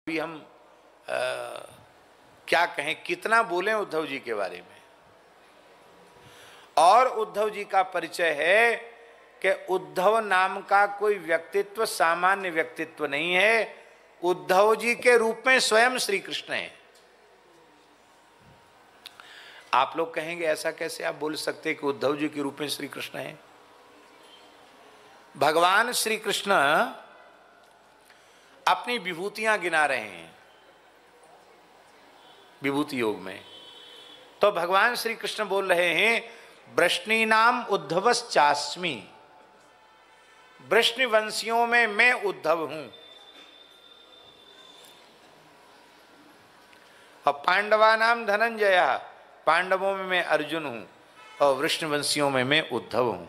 अभी हम क्या कहें, कितना बोलें उद्धव जी के बारे में। और उद्धव जी का परिचय है कि उद्धव नाम का कोई व्यक्तित्व सामान्य व्यक्तित्व नहीं है। उद्धव जी के रूप में स्वयं श्री कृष्ण है। आप लोग कहेंगे ऐसा कैसे आप बोल सकते हैं कि उद्धव जी के रूप में श्री कृष्ण है। भगवान श्री कृष्ण अपनी विभूतियां गिना रहे हैं विभूति योग में। तो भगवान श्री कृष्ण बोल रहे हैं, वृष्णि नाम उद्धवश्चास्मि, वृष्णि वंशियों में मैं उद्धव हूं। और पांडवा नाम धनंजय, पांडवों में मैं अर्जुन हूं और वृष्णि वंशियों में मैं उद्धव हूं।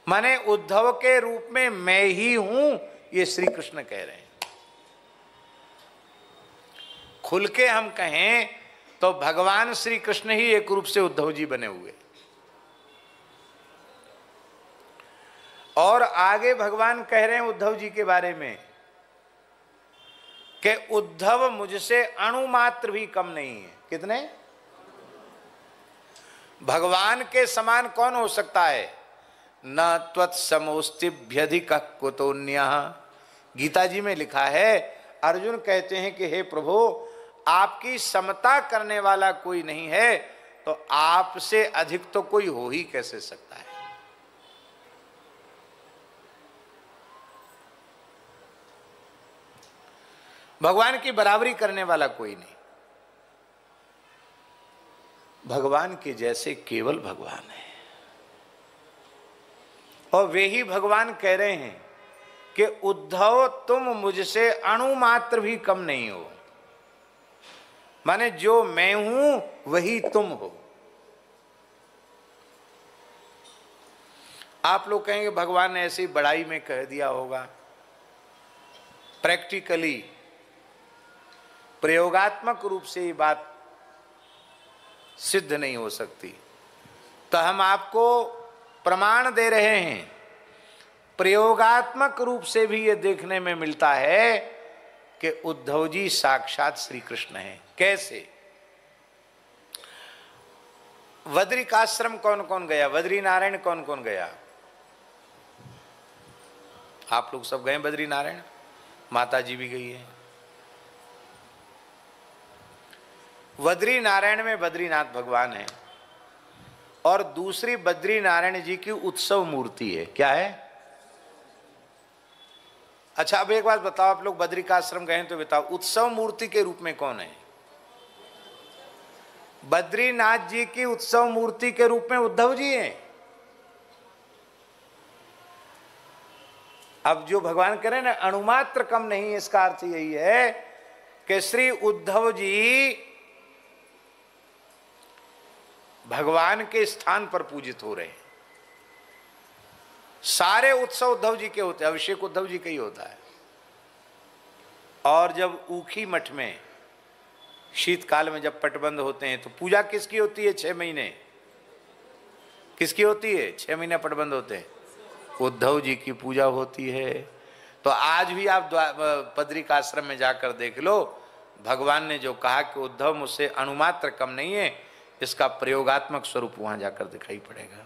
माने उद्धव के रूप में मैं ही हूं, ये श्री कृष्ण कह रहे हैं। खुल के हम कहें तो भगवान श्री कृष्ण ही एक रूप से उद्धव जी बने हुए। और आगे भगवान कह रहे हैं उद्धव जी के बारे में कि उद्धव मुझसे अणु मात्र भी कम नहीं है। कितने? भगवान के समान कौन हो सकता है? न त्वत्समोस्तिभ्यधिकः कुतोऽन्यः। गीता जी में लिखा है, अर्जुन कहते हैं कि हे प्रभु, आपकी समता करने वाला कोई नहीं है, तो आपसे अधिक तो कोई हो ही कैसे सकता है। भगवान की बराबरी करने वाला कोई नहीं। भगवान के जैसे केवल भगवान है। और वे ही भगवान कह रहे हैं कि उद्धव तुम मुझसे अणु मात्र भी कम नहीं हो। माने जो मैं हूं वही तुम हो। आप लोग कहेंगे भगवान ने ऐसी बड़ाई में कह दिया होगा। प्रैक्टिकली प्रयोगात्मक रूप से ये बात सिद्ध नहीं हो सकती। तो हम आपको प्रमाण दे रहे हैं। प्रयोगात्मक रूप से भी ये देखने में मिलता है कि उद्धव जी साक्षात श्री कृष्ण हैं। कैसे? बद्रिकाश्रम कौन कौन गया? बद्री नारायण कौन कौन गया? आप लोग सब गए बद्री नारायण? माता जी भी गई है। बद्री नारायण में बद्रीनाथ भगवान है और दूसरी बद्री नारायण जी की उत्सव मूर्ति है। क्या है? अच्छा, अब एक बात बताओ, आप लोग बद्रिकाश्रम गए तो बताओ, उत्सव मूर्ति के रूप में कौन है? बद्रीनाथ जी की उत्सव मूर्ति के रूप में उद्धव जी हैं। अब जो भगवान कह रहे हैं ना, अणुमात्र कम नहीं, इसका अर्थ यही है कि श्री उद्धव जी भगवान के स्थान पर पूजित हो रहे हैं। सारे उत्सव उद्धव जी के होते हैं, अभिषेक उद्धव जी का ही होता है। और जब ऊखी मठ में शीतकाल में जब पटबंध होते हैं तो पूजा किसकी होती है? 6 महीने किसकी होती है? 6 महीने पटबंध होते हैं, उद्धव जी की पूजा होती है। तो आज भी आप बद्रिकाश्रम में जाकर देख लो, भगवान ने जो कहा कि उद्धव मुझसे अणुमात्र कम नहीं है, इसका प्रयोगात्मक स्वरूप वहां जाकर दिखाई पड़ेगा।